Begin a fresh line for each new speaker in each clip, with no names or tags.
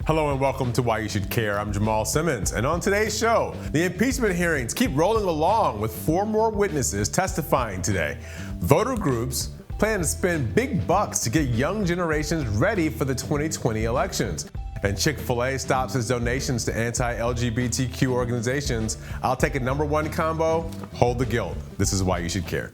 Hello and welcome to Why You Should Care. I'm Jamal Simmons, and on today's show, the impeachment hearings keep rolling along with 4 more witnesses testifying today. Voter groups plan to spend big bucks to get young generations ready for the 2020 elections. And Chick-fil-A stops its donations to anti-LGBTQ organizations. I'll take a number 1 combo, hold the guilt. This is Why You Should Care.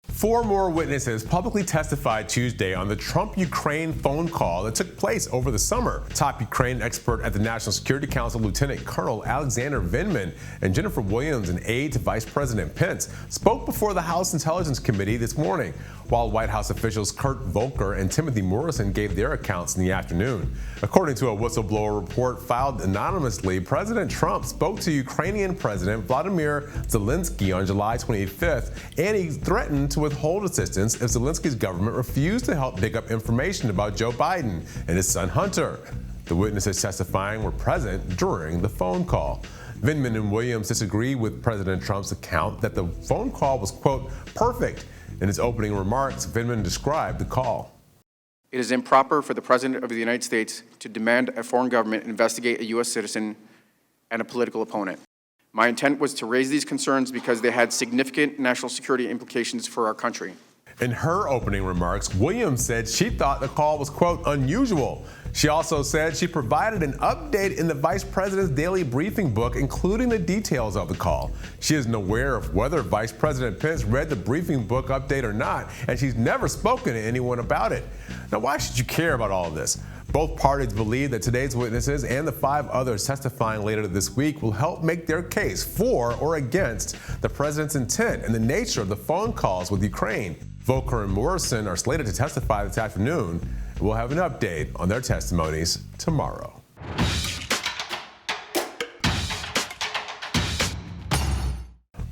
Four more witnesses publicly testified Tuesday on the Trump-Ukraine phone call that took place over the summer. Top Ukraine expert at the National Security Council, Lieutenant Colonel Alexander Vindman, and Jennifer Williams, an aide to Vice President Pence, spoke before the House Intelligence Committee this morning, while White House officials Kurt Volker and Timothy Morrison gave their accounts in the afternoon. According to a whistleblower report filed anonymously, President Trump spoke to Ukrainian President Vladimir Zelensky on July 25th, and he threatened to withhold assistance if Zelensky's government refused to help dig up information about Joe Biden and his son Hunter. The witnesses testifying were present during the phone call. Vindman and Williams disagree with President Trump's account that the phone call was, quote, perfect. In his opening remarks, Vindman described the call.
It is improper for the President of the United States to demand a foreign government investigate a U.S. citizen and a political opponent. My intent was to raise these concerns because they had significant national security implications for our country.
In her opening remarks, Williams said she thought the call was, quote, unusual. She also said she provided an update in the vice president's daily briefing book, including the details of the call. She isn't aware of whether Vice President Pence read the briefing book update or not, and she's never spoken to anyone about it. Now, why should you care about all of this? Both parties believe that today's witnesses and the 5 others testifying later this week will help make their case for or against the president's intent and the nature of the phone calls with Ukraine. Volker and Morrison are slated to testify this afternoon. We'll have an update on their testimonies tomorrow.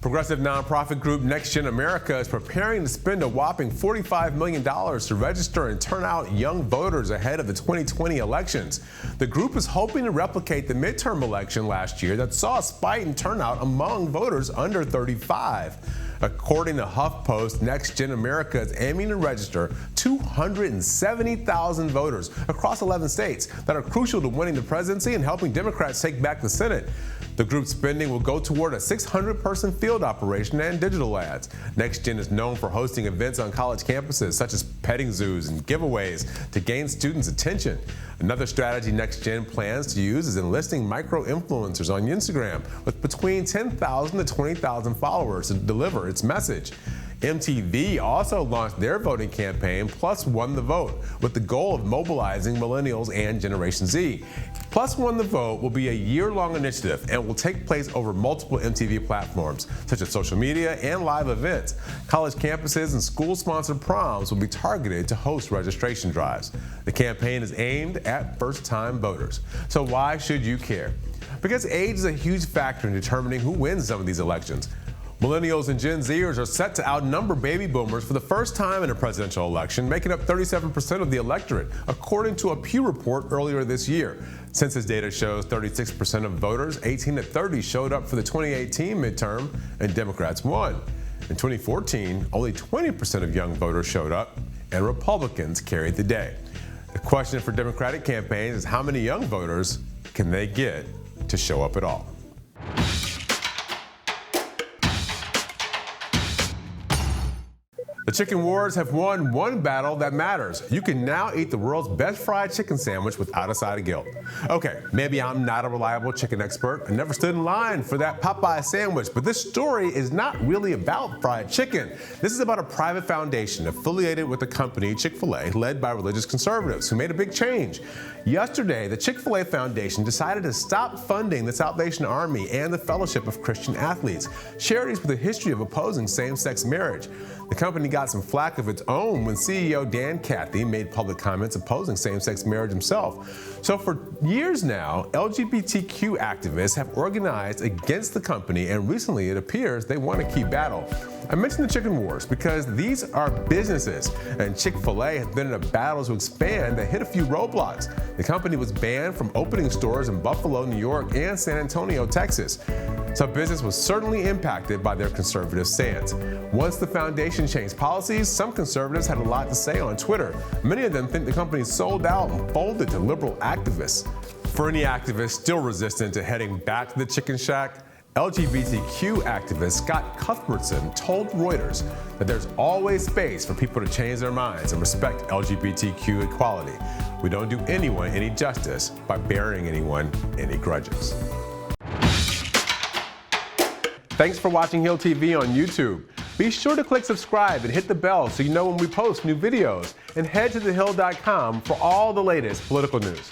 Progressive nonprofit group Next Gen America is preparing to spend a whopping $45 million to register and turn out young voters ahead of the 2020 elections. The group is hoping to replicate the midterm election last year that saw a spike in turnout among voters under 35. According to HuffPost, Next Gen America is aiming to register 270,000 voters across 11 states that are crucial to winning the presidency and helping Democrats take back the Senate. The group's spending will go toward a 600-person field operation and digital ads. Next Gen is known for hosting events on college campuses, such as petting zoos and giveaways, to gain students' attention. Another strategy Next Gen plans to use is enlisting micro-influencers on Instagram with between 10,000 to 20,000 followers to deliver its message. MTV also launched their voting campaign, Plus One the Vote, with the goal of mobilizing millennials and Generation Z. Plus One the Vote will be a year-long initiative and will take place over multiple MTV platforms, such as social media and live events. College campuses and school-sponsored proms will be targeted to host registration drives. The campaign is aimed at first-time voters. So why should you care? Because age is a huge factor in determining who wins some of these elections. Millennials and Gen Zers are set to outnumber baby boomers for the first time in a presidential election, making up 37% of the electorate, according to a Pew report earlier this year. Census data shows 36% of voters 18 to 30 showed up for the 2018 midterm, and Democrats won. In 2014, only 20% of young voters showed up, and Republicans carried the day. The question for Democratic campaigns is how many young voters can they get to show up at all? The chicken wars have won one battle that matters. You can now eat the world's best fried chicken sandwich without a side of guilt. Okay, maybe I'm not a reliable chicken expert. I never stood in line for that Popeye sandwich, but this story is not really about fried chicken. This is about a private foundation affiliated with the company Chick-fil-A, led by religious conservatives who made a big change. Yesterday, the Chick-fil-A Foundation decided to stop funding the Salvation Army and the Fellowship of Christian Athletes, charities with a history of opposing same-sex marriage. The company got some flack of its own when CEO Dan Cathy made public comments opposing same-sex marriage himself. So for years now, LGBTQ activists have organized against the company, and recently it appears they want to keep battle. I mentioned the chicken wars because these are businesses, and Chick-fil-A has been in a battle to expand that hit a few roadblocks. The company was banned from opening stores in Buffalo, New York, and San Antonio, Texas. so business was certainly impacted by their conservative stance. Once the foundation changed policies, some conservatives had a lot to say on Twitter. Many of them think the company sold out and folded to liberal activists. For any activists still resistant to heading back to the chicken shack, LGBTQ activist Scott Cuthbertson told Reuters that there's always space for people to change their minds and respect LGBTQ equality. We don't do anyone any justice by burying anyone any grudges. Thanks for watching Hill TV on YouTube. Be sure to click subscribe and hit the bell so you know when we post new videos, and head to thehill.com for all the latest political news.